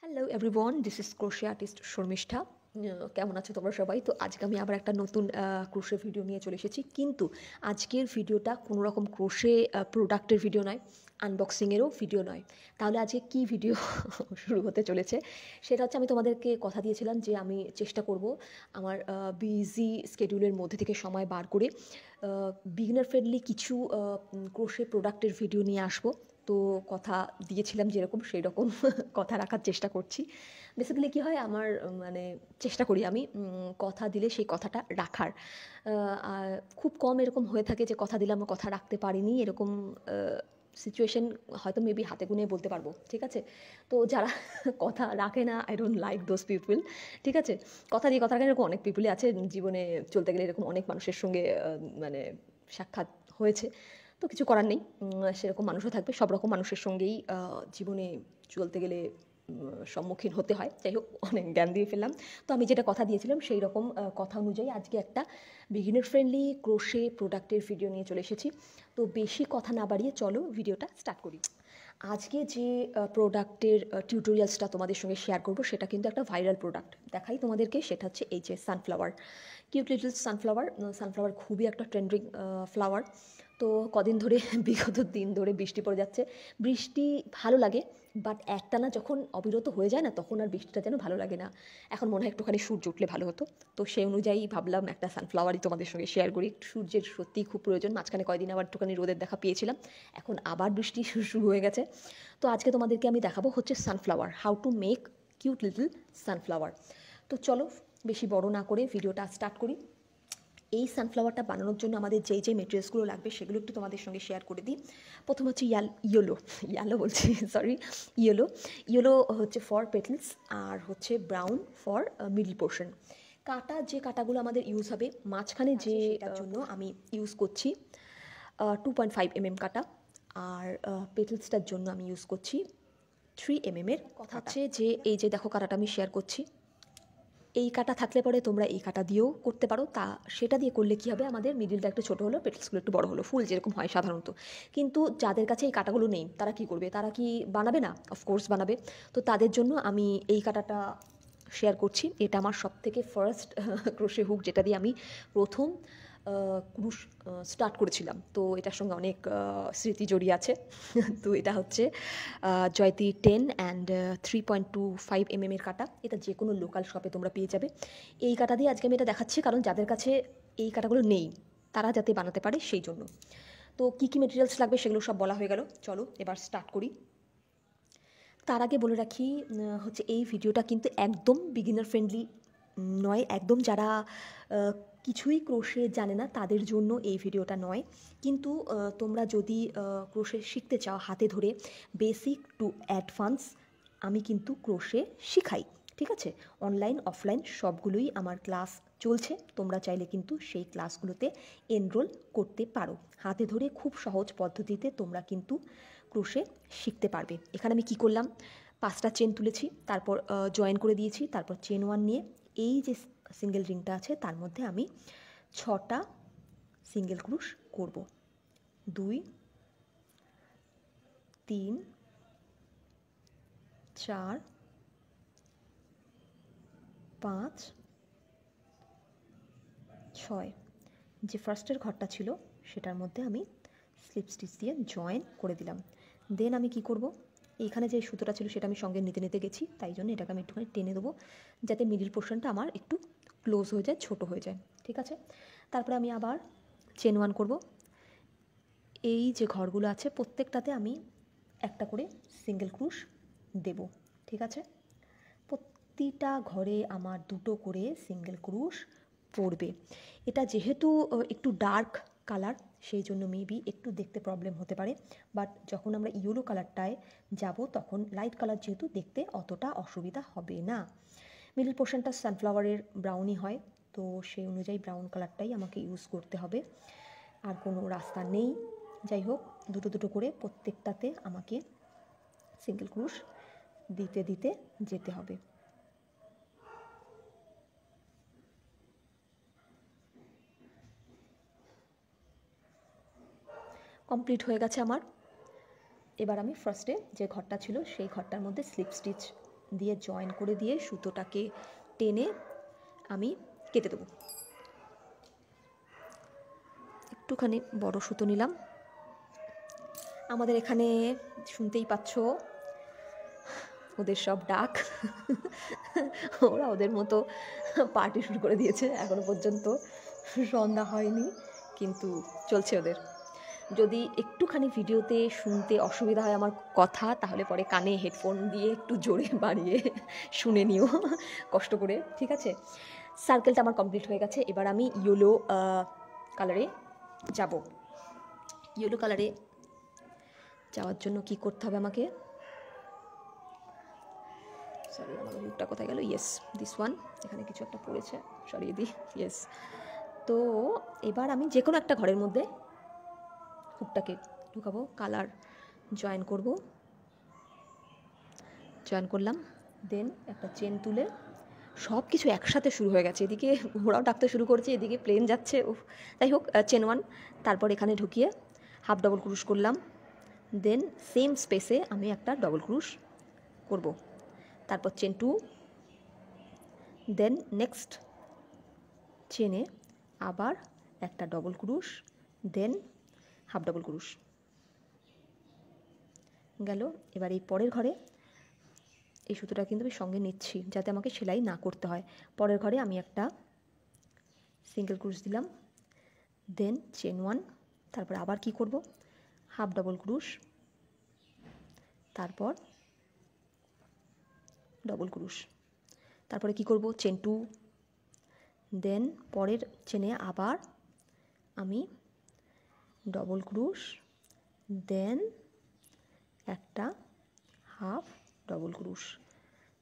Hello everyone, this is crochet artist Sharmistha. কেমন আছো তোমরা সবাই? তো আজকে আমি আবার একটা নতুন ক্রোশে ভিডিও নিয়ে চলে এসেছি, কিন্তু আজকের ভিডিওটা কোনো রকম ক্রোশে প্রোডাক্টের ভিডিও নয়, আনবক্সিংয়েরও ভিডিও নয়। তাহলে আজকে কি ভিডিও শুরু হতে চলেছে সেটা হচ্ছে, আমি তোমাদেরকে কথা দিয়েছিলাম যে আমি চেষ্টা করব আমার বিজি স্কেডিউলের মধ্যে থেকে সময় বার করে বিগিনার ফ্রেন্ডলি কিছু ক্রোশে প্রোডাক্টের ভিডিও নিয়ে আসবো। তো কথা দিয়েছিলাম যেরকম সেই রকম কথা রাখার চেষ্টা করছি। বেসিক্যালি কী হয়, আমার মানে চেষ্টা করি আমি কথা দিলে সেই কথাটা রাখার। আর খুব কম এরকম হয়ে থাকে যে কথা দিলাম কথা রাখতে পারিনি, এরকম সিচুয়েশন হয়তো মেবি হাতে গুনে বলতে পারবো। ঠিক আছে, তো যারা কথা রাখে না, I don't like those people. ঠিক আছে, কথা দিয়ে কথা রাখেন এরকম অনেক পিপলই আছে জীবনে, চলতে গেলে এরকম অনেক মানুষের সঙ্গে মানে সাক্ষাৎ হয়েছে। তো কিছু করার নেই, সেরকম মানুষও থাকবে, সব রকম মানুষের সঙ্গেই জীবনে চলতে গেলে সম্মুখীন হতে হয়। যাই হোক, অনেক জ্ঞান দিয়ে ফেললাম। তো আমি যেটা কথা দিয়েছিলাম সেই রকম কথা অনুযায়ী আজকে একটা বিগিনার ফ্রেন্ডলি ক্রোশে প্রোডাক্টের ভিডিও নিয়ে চলে এসেছি। তো বেশি কথা না বাড়িয়ে চলো ভিডিওটা স্টার্ট করি। আজকে যে প্রোডাক্টের টিউটোরিয়ালসটা তোমাদের সঙ্গে শেয়ার করব সেটা কিন্তু একটা ভাইরাল প্রোডাক্ট। দেখাই তোমাদেরকে, সেটা হচ্ছে এই যে sunflower, cute little sunflower. Sunflower খুবই একটা ট্রেন্ডিং ফ্লাওয়ার। তো কদিন ধরে বিগত দিন ধরে বৃষ্টি পড়ে যাচ্ছে। বৃষ্টি ভালো লাগে, বাট একটানা যখন অবিরত হয়ে যায় না, তখন আর বৃষ্টিটা যেন ভালো লাগে না। এখন মনে হয় একটুখানি সূর্য উঠলে ভালো হতো। তো সেই অনুযায়ী ভাবলাম একটা সানফ্লাওয়ারই তোমাদের সঙ্গে শেয়ার করি। সূর্যের সত্যিই খুব প্রয়োজন। মাঝখানে কয়দিন আবার একটুখানি রোদের দেখা পেয়েছিলাম, এখন আবার বৃষ্টি শুরু হয়ে গেছে। তো আজকে তোমাদেরকে আমি দেখাবো হচ্ছে sunflower, how to make cute little sunflower. তো চলো বেশি বড় না করে ভিডিওটা স্টার্ট করি। এই সানফ্লাওয়ারটা বানানোর জন্য আমাদের যেই যেই মেটেরিয়ালসগুলো লাগবে সেগুলো একটু তোমাদের সঙ্গে শেয়ার করে দিই। প্রথম হচ্ছে ইয়েলো বলছি, সরি, ইয়েলো। ইয়েলো হচ্ছে ফর পেটেলস, আর হচ্ছে ব্রাউন ফর মিডল পোর্শন। কাটা, যে কাটাগুলো আমাদের ইউজ হবে মাঝখানে, যে সেটার জন্য আমি ইউজ করছি 2.5 mm কাটা, আর পেটেলসটার জন্য আমি ইউজ করছি 3 mm এর। কথা হচ্ছে যে এই যে দেখো কাটাটা আমি শেয়ার করছি, এই কাটা থাকলে পরে তোমরা এই কাটা দিয়েও করতে পারো। তা সেটা দিয়ে করলে কী হবে, আমাদের মিডিলটা একটু ছোটো হলো, পেটেলসগুলো একটু বড় হলো, ফুল যেরকম হয় সাধারণত। কিন্তু যাদের কাছে এই কাটাগুলো নেই তারা কি করবে? তারা কি বানাবে না? অফকোর্স বানাবে। তো তাদের জন্য আমি এই কাটাটা শেয়ার করছি। এটা আমার সবথেকে ফার্স্ট ক্রোশে হুক, যেটা দিয়ে আমি প্রথম ক্রুশ স্টার্ট করেছিলাম। তো এটার সঙ্গে অনেক স্মৃতি জড়িয়ে আছে। তো এটা হচ্ছে জয়তি 10 and 3.25 mm এর কাটা। এটা যে কোনো লোকাল শপে তোমরা পেয়ে যাবে। এই কাটা দিয়ে আজকে আমি এটা দেখাচ্ছি, কারণ যাদের কাছে এই কাটাগুলো নেই তারা যাতে বানাতে পারে সেই জন্য। তো কী কী মেটেরিয়ালস লাগবে সেগুলো সব বলা হয়ে গেল, চলো এবার স্টার্ট করি। তার আগে বলে রাখি, হচ্ছে এই ভিডিওটা কিন্তু একদম বিগিনার ফ্রেন্ডলি নয়, একদম যারা কিছুই ক্রোশে জানে না তাদের জন্য এই ভিডিওটা নয়। কিন্তু তোমরা যদি ক্রোশে শিখতে চাও হাতে ধরে, বেসিক টু অ্যাডভান্স, আমি কিন্তু ক্রোশে শিখাই। ঠিক আছে, অনলাইন অফলাইন সবগুলোই আমার ক্লাস চলছে। তোমরা চাইলে কিন্তু সেই ক্লাসগুলোতে এনরোল করতে পারো। হাতে ধরে খুব সহজ পদ্ধতিতে তোমরা কিন্তু ক্রোশে শিখতে পারবে। এখানে আমি কি করলাম, 5টা চেন তুলেছি, তারপর জয়েন করে দিয়েছি, তারপর চেন 1 নিয়ে এই যে সিঙ্গেল রিংটা আছে তার মধ্যে আমি 6টা সিঙ্গেল ক্রুশ করব। 2, 3, 4, 5, 6। যে ফার্স্টের ঘরটা ছিল সেটার মধ্যে আমি স্লিপ স্টিচ দিয়ে জয়েন করে দিলাম। দেন আমি কি করব, এইখানে যে সুতোটা ছিল সেটা আমি সঙ্গে নিতে নিতে গেছি, তাই জন্য এটাকে আমি একটুখানি টেনে দেবো যাতে মিডিল পোর্শনটা আমার একটু ক্লোজ হয়ে যায়, ছোট হয়ে যায়। ঠিক আছে, তারপরে আমি আবার চেন 1 করব। এই যে ঘরগুলো আছে প্রত্যেকটাতে আমি একটা করে সিঙ্গেল ক্রুশ দেব। ঠিক আছে, প্রতিটা ঘরে আমার 2টো করে সিঙ্গেল ক্রুশ পড়বে। এটা যেহেতু একটু ডার্ক কালার, সেই জন্য মেবি একটু দেখতে প্রবলেম হতে পারে, বাট যখন আমরা ইয়েলো কালারটায় যাব তখন লাইট কালার যেহেতু দেখতে অতটা অসুবিধা হবে না। মিডল পোর্শনটা সানফ্লাওয়ারের ব্রাউনই হয়, তো সেই অনুযায়ী ব্রাউন কালারটাই আমাকে ইউজ করতে হবে, আর কোনো রাস্তা নেই। যাই হোক, 2টো করে প্রত্যেকটাতে আমাকে সিঙ্গেল ক্রুশ দিতে দিতে যেতে হবে। কমপ্লিট হয়ে গেছে আমার। এবার আমি ফার্স্টে যে ঘরটা ছিল সেই ঘরটার মধ্যে স্লিপ স্টিচ দিয়ে জয়েন করে দিয়ে সুতোটাকে টেনে আমি কেটে দেবো। একটুখানি বড় সুতো নিলাম। আমাদের এখানে শুনতেই পাচ্ছ ওদের সব ডাক। ওরা ওদের মতো পার্টি শুরু করে দিয়েছে। এখনো পর্যন্ত সন্ধ্যা হয়নি, কিন্তু চলছে ওদের। যদি একটুখানি ভিডিওতে শুনতে অসুবিধা হয় আমার কথা, তাহলে পরে কানে হেডফোন দিয়ে একটু জোরে বাড়িয়ে শুনে নিও কষ্ট করে, ঠিক আছে? সার্কেলটা আমার কমপ্লিট হয়ে গেছে। এবার আমি ইয়েলো কালারে যাব। ইয়েলো কালারে যাওয়ার জন্য কি করতে হবে আমাকে? সরি, আমার হুকটা কোথায় গেল? Yes, this one. এখানে কিছু একটা পড়েছে, সরিয়ে দিই। ইয়েস। তো এবার আমি যে কোনো একটা ঘরের মধ্যে হুকটাকে ঢুকাবো, কালার জয়েন করব, জয়েন করলাম। দেন একটা চেন তুলে, সব কিছু একসাথে শুরু হয়ে গেছে। এদিকে ওরাও ডাকতে শুরু করছে, এদিকে প্লেন যাচ্ছে। যাই হোক, চেন ওয়ান। তারপর এখানে ঢুকিয়ে হাফ ডবল ক্রুশ করলাম। দেন সেম স্পেসে আমি একটা ডবল ক্রুশ করব। তারপর চেন টু, দেন নেক্সট চেনে আবার একটা ডবল ক্রুশ, দেন হাফ ডবল ক্রুশ গেল। এবার এই পরের ঘরে এই সুতোটা কিন্তু আমি সঙ্গে নিচ্ছি যাতে আমাকে সেলাই না করতে হয়। পরের ঘরে আমি একটা সিঙ্গেল ক্রুশ দিলাম, দেন চেন ওয়ান। তারপর আবার কি করব? হাফ ডবল ক্রুশ, তারপর ডবল ক্রুশ। তারপরে কি করব? চেন টু, দেন পরের চেনে আবার আমি ডবল ক্রুশ, দেন একটা হাফ ডবল ক্রুশ।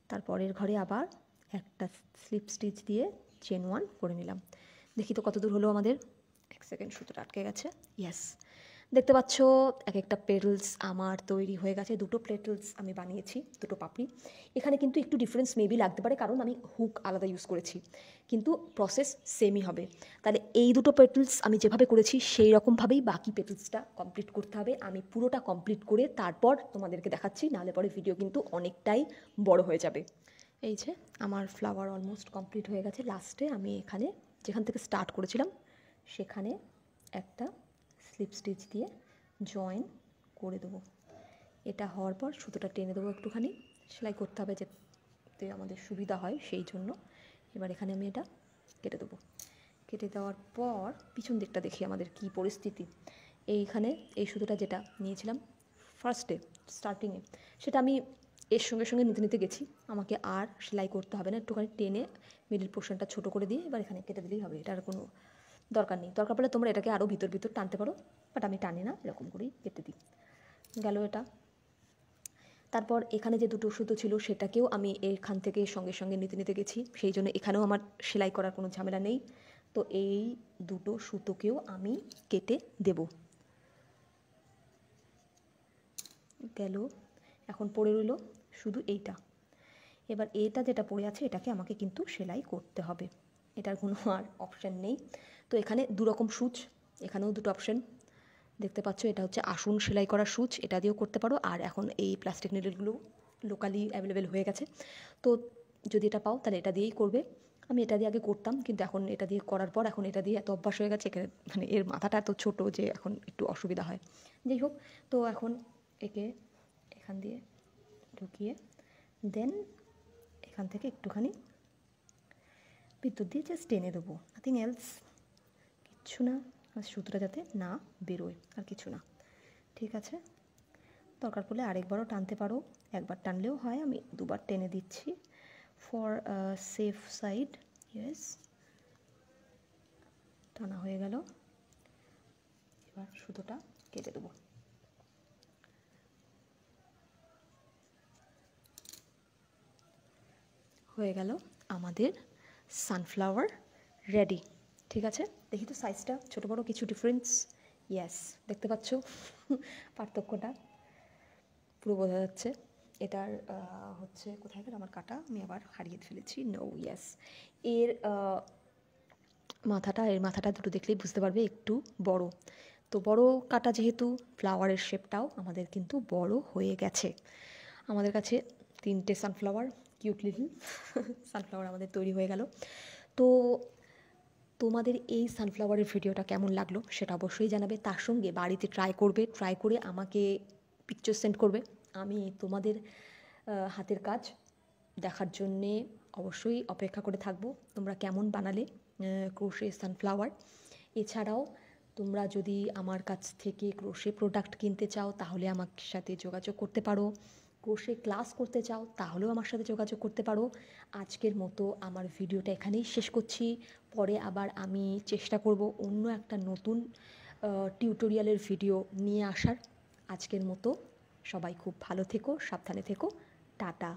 তারপরের ঘরে আবার একটা স্লিপ স্টিচ দিয়ে চেন ওয়ান করে নিলাম। দেখি তো কত দূর হলো আমাদের। এক সেকেন্ড, সুতোটা আটকে গেছে। ইয়েস, দেখতে পাচ্ছ এক একটা পেটেলস আমার তৈরি হয়ে গেছে। দুটো পেটেলস আমি বানিয়েছি, দুটো পাপড়ি। এখানে কিন্তু একটু ডিফারেন্স মেবি লাগতে পারে, কারণ আমি হুক আলাদা ইউজ করেছি, কিন্তু প্রসেস সেমই হবে। তাহলে এই দুটো পেটেলস আমি যেভাবে করেছি সেই রকমভাবেই বাকি পেটেলসটা কমপ্লিট করতে হবে। আমি পুরোটা কমপ্লিট করে তারপর তোমাদেরকে দেখাচ্ছি, নাহলে পরে ভিডিও কিন্তু অনেকটাই বড় হয়ে যাবে। এই যে আমার ফ্লাওয়ার অলমোস্ট কমপ্লিট হয়ে গেছে। লাস্টে আমি এখানে যেখান থেকে স্টার্ট করেছিলাম সেখানে একটা স্লিপ স্টিচ দিয়ে জয়েন করে দেবো। এটা হওয়ার পর সুতোটা টেনে দেবো, একটুখানি সেলাই করতে হবে যাতে আমাদের সুবিধা হয়, সেই জন্য। এবার এখানে আমি এটা কেটে দেবো। কেটে দেওয়ার পর পিছন দিকটা দেখি আমাদের কি পরিস্থিতি। এইখানে এই সুতোটা যেটা নিয়েছিলাম ফার্স্টে স্টার্টিংয়ে, সেটা আমি এর সঙ্গে সঙ্গে নিতে নিতে গেছি। আমাকে আর সেলাই করতে হবে না, একটুখানি টেনে মিডিল পোর্শনটা ছোটো করে দিয়ে এবার এখানে কেটে দিলেই হবে। এটার কোনো দরকার নেই। দরকার পড়লে তোমরা এটাকে আরও ভিতর ভিতর টানতে পারো, বাট আমি টানি না, এরকম করেই কেটে দিই। গেল এটা। তারপর এখানে যে দুটো সুতো ছিল সেটাকেও আমি এখান থেকে সঙ্গে সঙ্গে নিতে নিতে গেছি, সেই জন্য এখানেও আমার সেলাই করার কোনো ঝামেলা নেই। তো এই দুটো সুতোকেও আমি কেটে দেব। গেল। এখন পড়ে রইল শুধু এইটা। এবার এটা যেটা পড়ে আছে এটাকে আমাকে কিন্তু সেলাই করতে হবে, এটার কোনো আর অপশান নেই। তো এখানে দুরকম সুচ, এখানেও দুটো অপশান দেখতে পাচ্ছ। এটা হচ্ছে আসন সেলাই করা সুচ, এটা দিয়েও করতে পারো। আর এখন এই প্লাস্টিক নিডলগুলো লোকালি অ্যাভেলেবেল হয়ে গেছে, তো যদি এটা পাও তাহলে এটা দিয়েই করবে। আমি এটা দিয়ে আগে করতাম, কিন্তু এখন এটা দিয়ে করার পর এখন এটা দিয়ে এত অভ্যাস হয়ে গেছে, মানে এর মাথাটা এত ছোটো যে এখন একটু অসুবিধা হয়। যাই হোক, তো এখন একে এখান দিয়ে ঢুকিয়ে দেন এখান থেকে একটুখানি বিদ্যুৎ দিয়ে জাস্ট টেনে দেবো, নাথিং এলস, কিচ্ছু না। আর সুতোটা যাতে না বেরোয়, আর কিছু না। ঠিক আছে, দরকার পড়লে আরেকবারও টানতে পারো, একবার টানলেও হয়। আমি দুবার টেনে দিচ্ছি ফর সেফ সাইড। ইয়েস, টানা হয়ে গেল। এবার সুতোটা কেটে দেবো। হয়ে গেল আমাদের সানফ্লাওয়ার রেডি। ঠিক আছে, দেখি তো সাইজটা ছোটো বড়ো কিছু ডিফারেন্স। ইয়েস, দেখতে পাচ্ছ পার্থক্যটা পুরো বোঝা যাচ্ছে। এটার হচ্ছে কোথায় গেল আমার কাটা, আমি আবার হারিয়ে ফেলেছি। নো, ইয়েস, এর মাথাটা দুটো দেখলেই বুঝতে পারবে একটু বড়। তো বড় কাটা যেহেতু, ফ্লাওয়ারের শেপটাও আমাদের কিন্তু বড় হয়ে গেছে। আমাদের কাছে 3টে সানফ্লাওয়ার কিউট লিটল সানফ্লাওয়ার আমাদের তৈরি হয়ে গেল। তো তোমাদের এই সানফ্লাওয়ারের ভিডিওটা কেমন লাগলো সেটা অবশ্যই জানাবে। তার সঙ্গে বাড়িতে ট্রাই করবে, ট্রাই করে আমাকে পিকচার সেন্ড করবে। আমি তোমাদের হাতের কাজ দেখার জন্যে অবশ্যই অপেক্ষা করে থাকবো, তোমরা কেমন বানালে ক্রোশে সানফ্লাওয়ার। এছাড়াও তোমরা যদি আমার কাছ থেকে ক্রোশে প্রোডাক্ট কিনতে চাও তাহলে আমার সাথে যোগাযোগ করতে পারো, ক্রোশে ক্লাস করতে চাও তাহলেও আমার সাথে যোগাযোগ করতে পারো। আজকের মতো আমার ভিডিওটা এখানেই শেষ করছি। পরে আবার আমি চেষ্টা করব অন্য একটা নতুন টিউটোরিয়ালের ভিডিও নিয়ে আসার। আজকের মতো সবাই খুব ভালো থেকো, সাবধানে থেকো, টাটা।